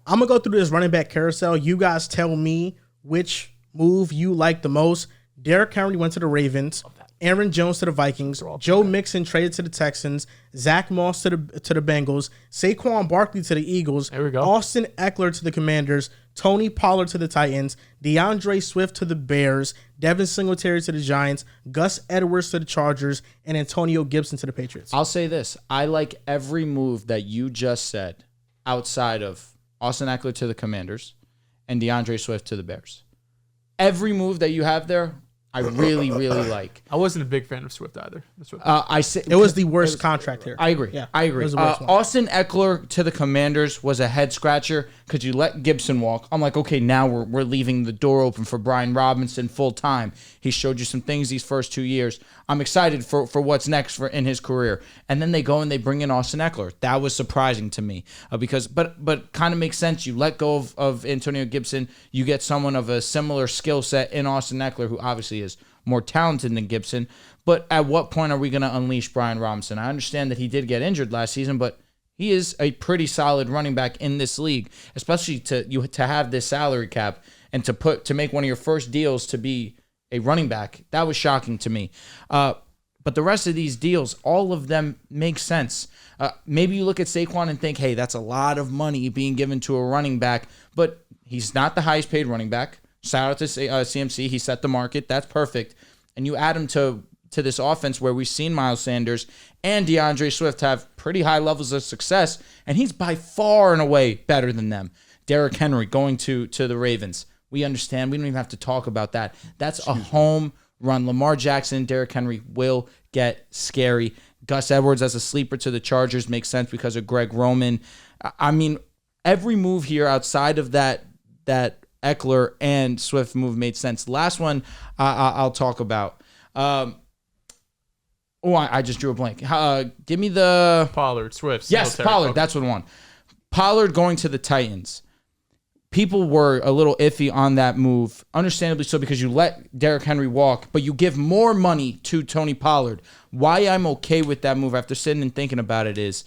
I'm going to go through this running back carousel. You guys tell me which move you like the most. Derrick Henry went to the Ravens. Aaron Jones to the Vikings. Joe Mixon traded to the Texans. Zach Moss to the Bengals. Saquon Barkley to the Eagles. There we go. Austin Eckler to the Commanders. Tony Pollard to the Titans. DeAndre Swift to the Bears. Devin Singletary to the Giants. Gus Edwards to the Chargers. And Antonio Gibson to the Patriots. I'll say this. I like every move that you just said outside of Austin Eckler to the Commanders and DeAndre Swift to the Bears. Every move that you have there, I really, really like. I wasn't a big fan of Swift either. It was the worst contract here. I agree. Yeah, I agree. it was the worst one. Austin Eckler to the Commanders was a head scratcher because you let Gibson walk. I'm like, okay, now we're leaving the door open for Brian Robinson full time. He showed you some things these first 2 years. I'm excited for what's next in his career. And then they go and they bring in Austin Eckler. That was surprising to me but kind of makes sense. You let go of Antonio Gibson. You get someone of a similar skill set in Austin Eckler, who obviously is more talented than Gibson. But at what point are we going to unleash Brian Robinson? I understand that he did get injured last season, but he is a pretty solid running back in this league, especially to have this salary cap and to make one of your first deals to be a running back. That was shocking to me. But the rest of these deals, all of them make sense. Maybe you look at Saquon and think, hey, that's a lot of money being given to a running back, but he's not the highest paid running back. Shout out to CMC. He set the market. That's perfect. And you add him to this offense where we've seen Miles Sanders and DeAndre Swift have pretty high levels of success, and he's by far and away better than them. Derrick Henry going to the Ravens. We understand. We don't even have to talk about that. That's a home run. Lamar Jackson, Derrick Henry will get scary. Gus Edwards as a sleeper to the Chargers makes sense because of Greg Roman. I mean, every move here outside of that Eckler and Swift move made sense. Last one I'll talk about. I just drew a blank. Give me the... Pollard, Swift. Yes, Pollard. Okay. That's what I want. Pollard going to the Titans. People were a little iffy on that move, understandably so, because you let Derrick Henry walk, but you give more money to Tony Pollard. Why I'm okay with that move after sitting and thinking about it is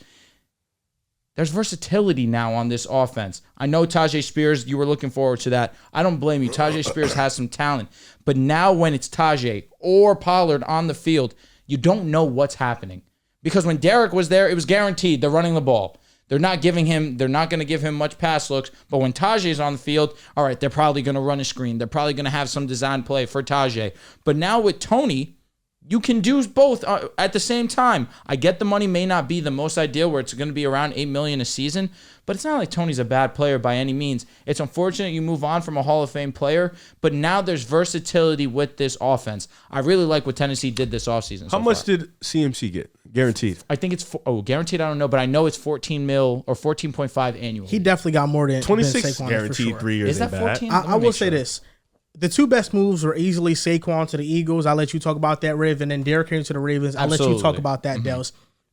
there's versatility now on this offense. I know Tajay Spears, you were looking forward to that. I don't blame you. Tajay Spears has some talent. But now when it's Tajay or Pollard on the field, you don't know what's happening. Because when Derrick was there, it was guaranteed they're running the ball. They're not going to give him much pass looks. But when Tajay's on the field, all right, they're probably going to run a screen. They're probably going to have some design play for Tajay. But now with Tony, you can do both at the same time. I get the money may not be the most ideal, where it's going to be around $8 million a season, but it's not like Tony's a bad player by any means. It's unfortunate you move on from a Hall of Fame player, but now there's versatility with this offense. I really like what Tennessee did this offseason. How much did CMC get guaranteed? I think it's guaranteed. I don't know, but I know it's 14 mil or 14.5 annually. He definitely got more than 26 Saquon guaranteed for sure. 3 years. Is that 14? I will say this. The two best moves were easily Saquon to the Eagles. I'll let you talk about that, Riv, and then Derrick Henry to the Ravens. I'll let you talk about that, Dels.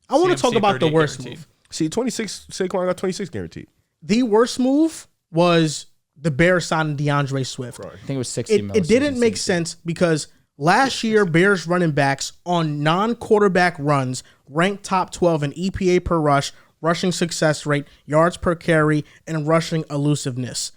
I want to talk about the worst move. See, 26, Saquon got 26 guaranteed. The worst move was the Bears signing DeAndre Swift. Right. I think it was 60 million. It didn't make sense because last year, Bears running backs on non-quarterback runs ranked top 12 in EPA per rush, rushing success rate, yards per carry, and rushing elusiveness.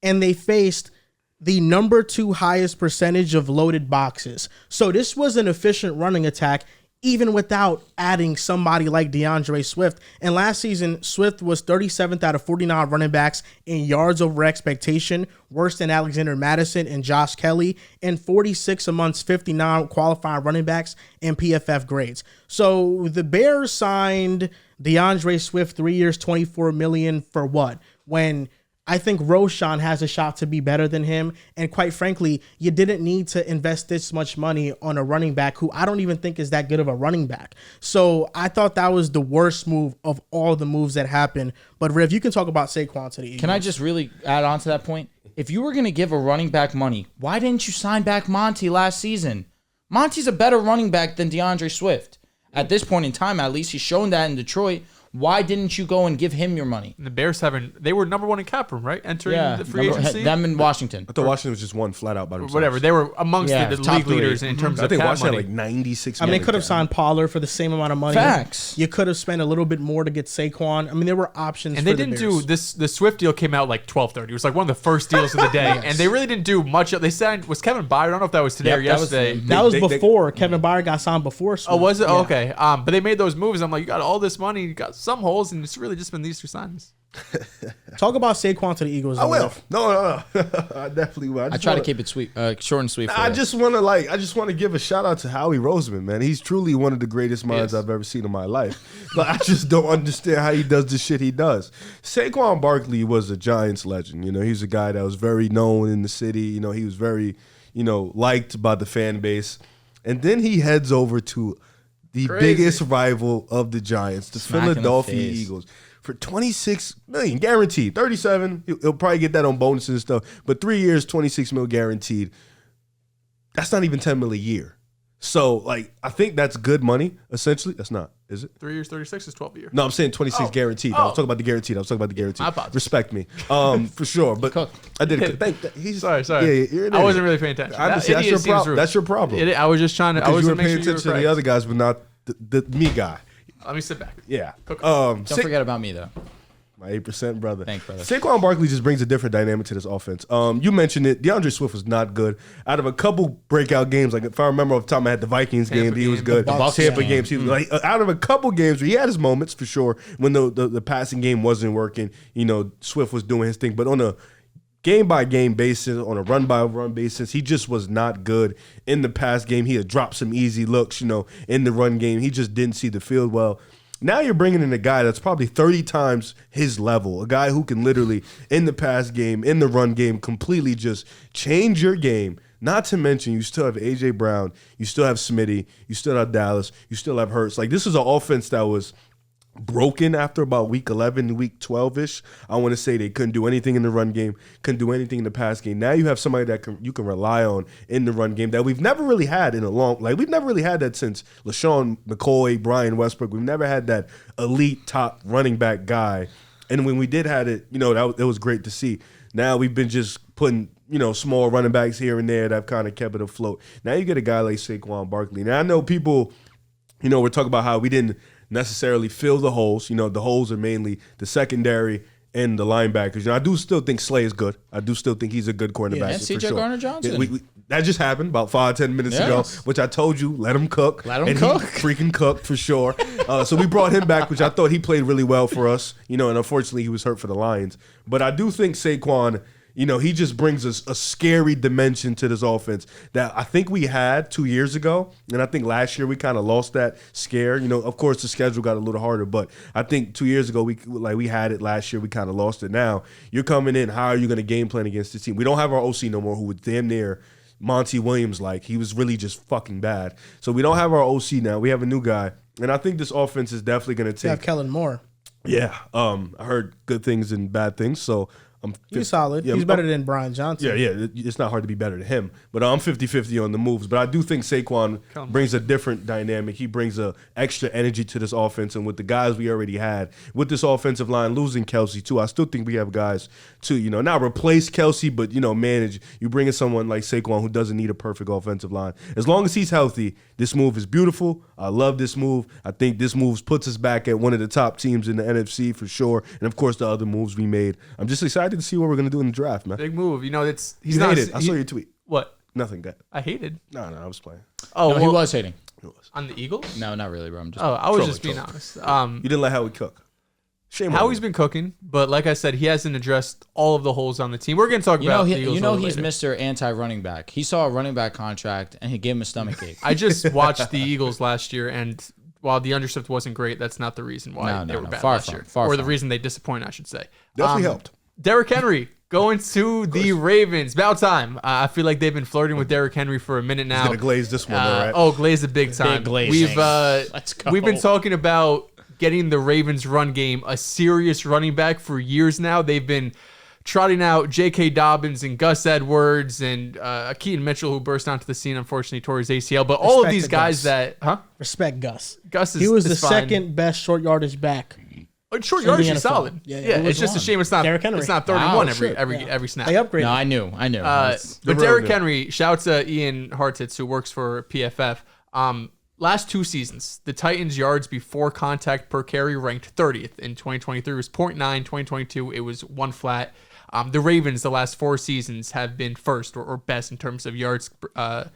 And they faced the number 2 highest percentage of loaded boxes. So this was an efficient running attack, even without adding somebody like DeAndre Swift. And last season, Swift was 37th out of 49 running backs in yards over expectation, worse than Alexander Madison and Josh Kelly, and 46 amongst 59 qualifying running backs in PFF grades. So the Bears signed DeAndre Swift 3 years, $24 million for what? When I think Roschon has a shot to be better than him. And quite frankly, you didn't need to invest this much money on a running back who I don't even think is that good of a running back. So I thought that was the worst move of all the moves that happened. But Riv, you can talk about Saquon to the Eagles. Can I just really add on to that point? If you were going to give a running back money, why didn't you sign back Monty last season? Monty's a better running back than DeAndre Swift. At this point in time, at least he's shown that in Detroit. Why didn't you go and give him your money? And the Bears they were number 1 in cap room, right? Entering the free agency. Them in Washington. I thought Washington was just one flat out by themselves. Whatever. They were amongst the top league three. leaders in terms I of think cap Washington money. had like 96. I mean, they could have cap. signed Pollard for the same amount of money. Facts. You could have spent a little bit more to get Saquon. I mean, there were options. And for they didn't the do Bears. this. The Swift deal came out like 12:30. It was like one of the first deals of the day, and they really didn't do much. They signed was Kevin Byard. I don't know if that was today or Yep, that was yesterday. today. That was They- before Kevin Byard got signed before. Swift. Oh, was it? Yeah. Oh, okay. But they made those moves. I'm like, you got all this money, you got some holes, and it's really just been these 2 signings. Talk about Saquon to the Eagles. I will. No. I definitely will. I try to keep it sweet, short and sweet. For I you. just want to give a shout out to Howie Roseman, man. He's truly one of the greatest minds Yes. I've ever seen in my life. Like, I just don't understand how he does the shit he does. Saquon Barkley was a Giants legend. You know, he's a guy that was very known in the city. You know, he was very, liked by the fan base. And then he heads over to the biggest rival of the Giants, the Smack in the Philadelphia face. Eagles. For $26 million guaranteed, 37. He'll probably get that on bonuses and stuff. But 3 years, $26 million guaranteed. That's not even $10 million a year. So, like, I think that's good money. Essentially, that's not, is it? 3 years, 36 is 12 a year. No, I'm saying 26 guaranteed. I was talking about the guaranteed. My apologies. Respect me, for sure. But Cook. I did it. He's Sorry. Yeah, you're an I wasn't idiot. really paying attention. I understand. That's your problem. That's your problem. I was just trying to. I Because was you were making paying sure attention to the other guys, but not the me guy. Let me sit back. Yeah. Cook. Don't forget about me though. My 8% brother. Thanks, brother. Saquon Barkley just brings a different dynamic to this offense. You mentioned it. DeAndre Swift was not good. Out of a couple breakout games, like if I remember off the top, I had the Vikings game. Tampa He was game, good. the Bucs Tampa game. games. He was like out of a couple games where he had his moments for sure when the passing game wasn't working. Swift was doing his thing, but on a game by game basis, on a run by run basis, he just was not good in the pass game. He had dropped some easy looks, in the run game. He just didn't see the field well. Now you're bringing in a guy that's probably 30 times his level, a guy who can literally, in the pass game, in the run game, completely just change your game. Not to mention, you still have A.J. Brown, you still have Smitty, you still have Dallas, you still have Hurts. Like, this is an offense that was broken after about week 11, week 12-ish. I want to say they couldn't do anything in the run game, couldn't do anything in the pass game. Now you have somebody that you can rely on in the run game that we've never really had in a long, we've never really had that since LaShawn McCoy, Brian Westbrook. We've never had that elite top running back guy. And when we did have it, it was great to see. Now we've been just putting, small running backs here and there that have kind of kept it afloat. Now you get a guy like Saquon Barkley. Now I know people, we're talking about how we didn't necessarily fill the holes. The holes are mainly the secondary and the linebackers. I do still think Slay is good. I do still think he's a good cornerback. And for C.J. sure. Gardner-Johnson. That just happened about 5-10 minutes ago, Yes. which I told you, let him cook. Let him and cook. He freaking cooked for sure. So we brought him back, which I thought he played really well for us. And unfortunately he was hurt for the Lions. But I do think Saquon, he just brings us a scary dimension to this offense that I think we had 2 years ago. And I think last year we kind of lost that scare. Of course the schedule got a little harder, but I think 2 years ago we had it last year. We kind of lost it. Now you're coming in. How are you going to game plan against this team? We don't have our OC no more, who was damn near Monty Williams he was really just fucking bad. So we don't have our OC now. We have a new guy. And I think this offense is definitely going to You have take. Kellen Moore. Yeah. I heard good things and bad things. So He's solid. Yeah, He's better than Brian Johnson. Yeah. It's not hard to be better than him. But I'm 50-50 on the moves. But I do think Saquon brings a different dynamic. He brings a extra energy to this offense. And with the guys we already had, with this offensive line, losing Kelsey too, I still think we have guys to, not replace Kelsey, but, manage. You bring in someone like Saquon who doesn't need a perfect offensive line. As long as he's healthy, this move is beautiful. I love this move. I think this move puts us back at one of the top teams in the NFC for sure. And, of course, the other moves we made. I'm just excited to see what we're going to do in the draft, man. Big move. He's You not. hated. I saw your tweet. What? Nothing, good. I hated. No, I was playing. Oh, No, he was hating. on the Eagles. No, not really, bro. I'm just. Oh, I was Trolling, just being trolling. honest. You didn't let Howie cook. Shame on Howie's you. been cooking, but like I said, he hasn't addressed all of the holes on the team. We're going to talk about the Eagles a little he's later. Mr. Anti-running back. He saw a running back contract and he gave him a stomach ache. I just watched the Eagles last year, and while the undershift wasn't great, that's not the reason why they were bad far last from, year, far or the from. reason they disappointed, I should say. Definitely helped. Derrick Henry going to the Ravens. About time. I feel like they've been flirting with Derrick Henry for a minute now. He's gonna glaze this one, though, right? Oh, glaze the big time. glazing. Let's go. We've been talking about getting the Ravens run game a serious running back for years now. They've been trotting out J.K. Dobbins and Gus Edwards and Keaton Mitchell, who burst onto the scene, unfortunately tore his ACL. But all of Respect these to guys Gus. that, Respect Gus. Gus is He was the is fine. second best short yardage back Short in the yardage is NFL. solid. Yeah, Yeah, who it's was just a one? shame it's not Derrick Henry. 31 Wow, every snap. They upgraded. No, I knew. But Derrick Henry, shouts to Ian Hartitz, who works for PFF. Last 2 seasons, the Titans' yards before contact per carry ranked 30th. In 2023, it was 0.9. 2022, it was 1 flat. The Ravens, the last 4 seasons, have been first or best in terms of yards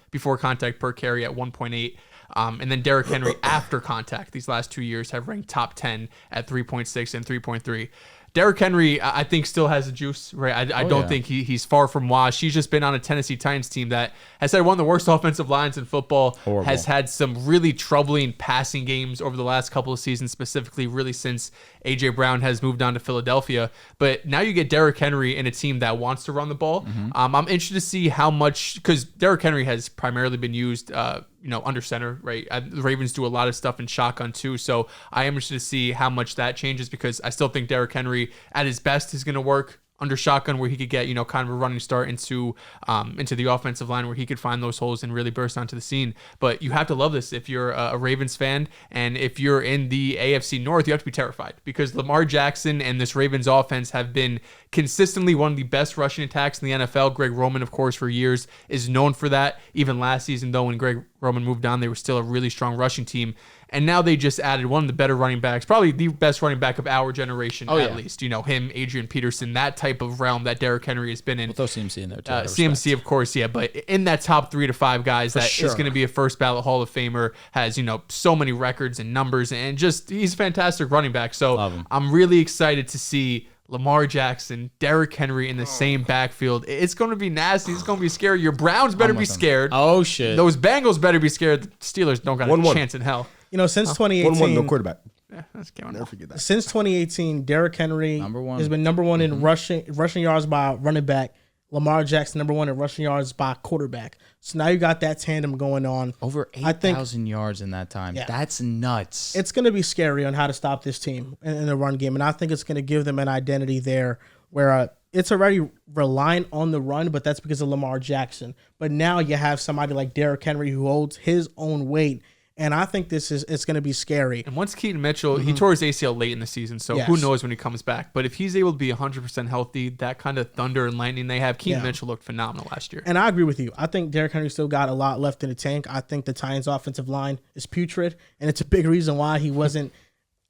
before contact per carry at 1.8. And then Derrick Henry after contact, these last 2 years, have ranked top 10 at 3.6 and 3.3. Derrick Henry, I think, still has the juice, right? I don't think he's far from washed. He's just been on a Tennessee Titans team that has had one of the worst offensive lines in football, has had some really troubling passing games over the last couple of seasons, specifically really since A.J. Brown has moved on to Philadelphia. But now you get Derrick Henry in a team that wants to run the ball. I'm interested to see how much, because Derrick Henry has primarily been used under center, right? The Ravens do a lot of stuff in shotgun too, so I am interested to see how much that changes, because I still think Derrick Henry at his best is going to work under shotgun, where he could get kind of a running start into the offensive line, where he could find those holes and really burst onto the scene. But you have to love this if you're a Ravens fan, and if you're in the AFC North, you have to be terrified, because Lamar Jackson and this Ravens offense have been consistently one of the best rushing attacks in the NFL. Greg Roman, of course, for years is known for that. Even last season, though, when Greg Roman moved on, they were still a really strong rushing team. And now they just added one of the better running backs, probably the best running back of our generation, at least. Him, Adrian Peterson, that type of realm that Derrick Henry has been in. We'll throw CMC in there too. CMC, of course, yeah. But in that top 3 to 5 guys, is going to be a first ballot Hall of Famer, has, so many records and numbers, and just he's a fantastic running back. So I'm really excited to see Lamar Jackson, Derrick Henry in the same backfield. It's going to be nasty. It's going to be scary. Your Browns better be scared. Oh, shit. Those Bengals better be scared. The Steelers don't got a chance in hell. Since 2018, 1-1, no quarterback. Yeah, that's Never forget that. Since 2018, Derrick Henry has been number one in rushing yards by running back. Lamar Jackson, number 1 in rushing yards by quarterback. So now you got that tandem going on. Over 8,000 yards in that time. Yeah. That's nuts. It's going to be scary on how to stop this team in the run game. And I think it's going to give them an identity there where it's already reliant on the run, but that's because of Lamar Jackson. But now you have somebody like Derrick Henry who holds his own weight. And I think it's going to be scary. And once Keaton Mitchell, he tore his ACL late in the season, so who knows when he comes back. But if he's able to be 100% healthy, that kind of thunder and lightning they have, Keaton Mitchell looked phenomenal last year. And I agree with you. I think Derrick Henry still got a lot left in the tank. I think the Titans' offensive line is putrid, and it's a big reason why he wasn't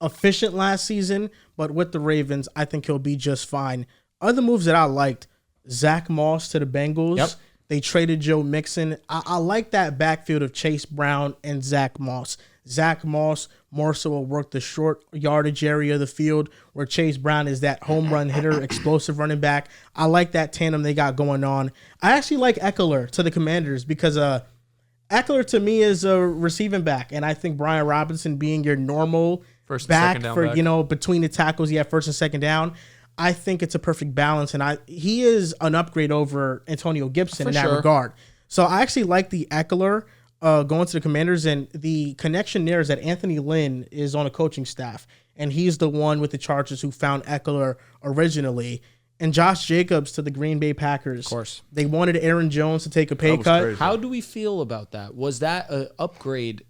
efficient last season. But with the Ravens, I think he'll be just fine. Other moves that I liked, Zach Moss to the Bengals. Yep. They traded Joe Mixon. I like that backfield of Chase Brown and Zach Moss. Zach Moss more so will work the short yardage area of the field, where Chase Brown is that home run hitter, explosive running back. I like that tandem they got going on. I actually like Eckler to the Commanders, because Eckler to me is a receiving back, and I think Brian Robinson being your normal First and back second down for back. Between the tackles, first and second down. I think it's a perfect balance, and he is an upgrade over Antonio Gibson in that regard. So I actually like the Eckler going to the Commanders, and the connection there is that Anthony Lynn is on a coaching staff, and he's the one with the Chargers who found Eckler originally. And Josh Jacobs to the Green Bay Packers. Of course. They wanted Aaron Jones to take a pay cut. Crazy. How do we feel about that? Was that an upgrade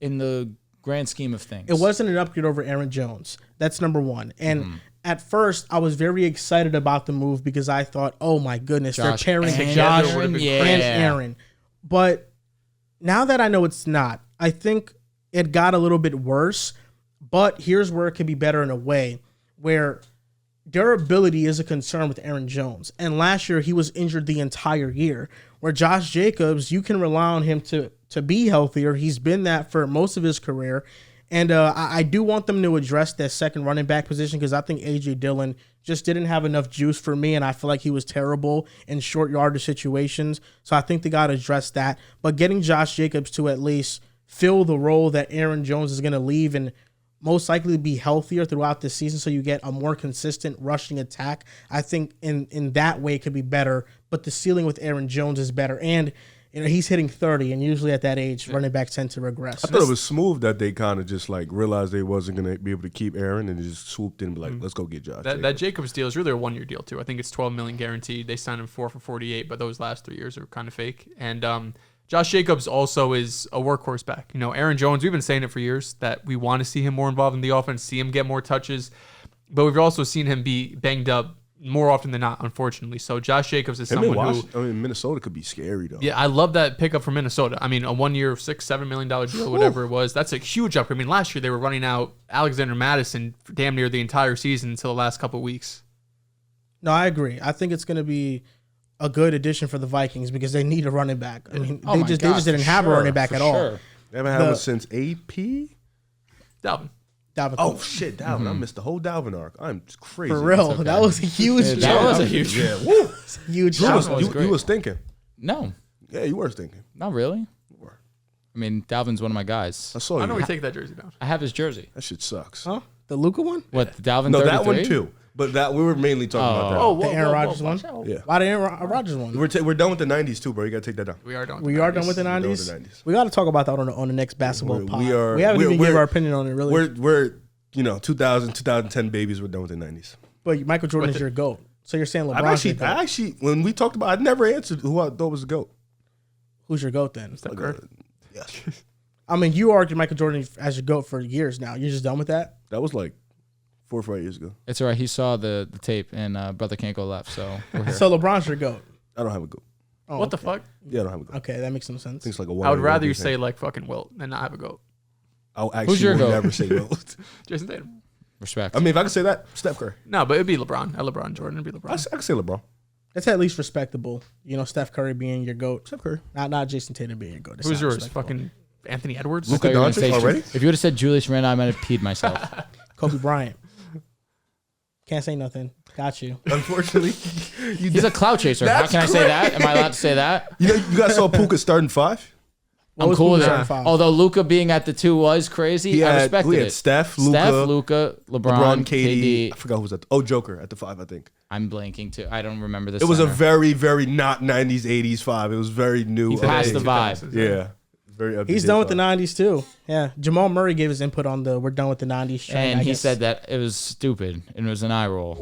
in the grand scheme of things? It wasn't an upgrade over Aaron Jones. That's number one. And at first, I was very excited about the move, because I thought, oh my goodness, they're pairing Josh and Aaron. But now that I know it's not, I think it got a little bit worse. But here's where it could be better in a way, where durability is a concern with Aaron Jones. And last year, he was injured the entire year, where Josh Jacobs, you can rely on him to be healthier. He's been that for most of his career. And I do want them to address that second running back position, because I think A.J. Dillon just didn't have enough juice for me, and I feel like he was terrible in short yardage situations. So I think they got to address that. But getting Josh Jacobs to at least fill the role that Aaron Jones is going to leave, and most likely be healthier throughout the season, so you get a more consistent rushing attack, I think in that way it could be better. But the ceiling with Aaron Jones is better. And he's hitting 30, and usually at that age, running backs tend to regress. I thought it was smooth that they kind of just realized they wasn't going to be able to keep Aaron, and just swooped in and be like, let's go get Josh. That Jacobs deal is really a 1-year deal too. I think it's $12 million guaranteed. They signed him for $48, but those last 3 years are kind of fake. And Josh Jacobs also is a workhorse back. You know, Aaron Jones, we've been saying it for years that we want to see him more involved in the offense, see him get more touches. But we've also seen him be banged up more often than not, unfortunately. So Josh Jacobs is someone who... Minnesota could be scary, though. Yeah, I love that pickup from Minnesota. I mean, a 1 year, $6-7 million deal, whatever it was. That's a huge upgrade. I mean, last year they were running out Alexander Mattison for damn near the entire season until the last couple of weeks. No, I agree. I think it's going to be a good addition for the Vikings because they need a running back. I mean, they just didn't have a running back at all. They haven't had one since AP? Dalvin. Oh, shit, Dalvin. I missed the whole Dalvin arc. I'm crazy. For real. Okay. That was a huge jump. That was a huge Yeah, woo. Huge You jump. was thinking. No, Yeah, you were thinking. not really. I mean, Dalvin's one of my guys. I saw I you. know we take that jersey down. I have his jersey. That shit sucks. Huh? The Luka one? What, Dalvin No, 33? that one too. But that we were mainly talking about that. Oh, The Aaron Rodgers one? watch out. Yeah. Why the Aaron Rodgers one? We're done with the 90s too, bro. You got to take that down. We are done. We are done with the We're done with 90s? the 90s. We got to talk about that on the next basketball We pod. are- We haven't even we're- given our opinion on it, really. We're 2010 babies. We're done with the 90s. But Michael Jordan is your GOAT. So you're saying LeBron's your GOAT. I actually, when we talked about, I never answered who I thought was the GOAT. Who's your GOAT then? Steph Curry. Yes. I mean, you argued Michael Jordan as your GOAT for years now. You're just done with that? That was like 4 or 5 years ago. It's all right. He saw the tape, and Brother Can't Go Left, so we're here. So LeBron's your GOAT. I don't have a GOAT. Oh, What the okay. fuck? Yeah, I don't have a GOAT. Okay, that makes some sense. Things like a I would one-way rather you rugby say thing. like fucking Wilt than not have a GOAT. I actually Who's your would GOAT? never say GOAT. Jason Tatum. Respect. I mean, if I could say that, Steph Curry. No, but it'd be LeBron. LeBron Jordan would be LeBron. I could say LeBron. It's at least respectable. You know, Steph Curry being your GOAT. Steph Curry. Not Jason Tatum being your GOAT. It's Who's not yours? respectable. Fucking Anthony Edwards? Luka I thought you were gonna Doncic say- already? If you would have said Julius Randle, I might have peed myself. Kobe Bryant. Can't say nothing. Got you. Unfortunately, He's a clout chaser. How That's can I say that? Am I allowed to say that? you guys saw Puka starting 5. What I'm was cool with Luka's it. starting five? Although Luca being at the 2 was crazy, I respected we had it. Steph, Luca, Luka, LeBron, KD. KD. I forgot who was at. Joker at the 5, I think. I'm blanking too. I don't remember this. It was a center. very, very not 90s, 80s 5. It was very new. He passed updated. the vibe. Yeah. Very updated He's done with the 5. 90s too. Yeah. Jamal Murray gave his input on the we're done with the 90s trend. And I he guess. said that it was stupid and it was an eye roll.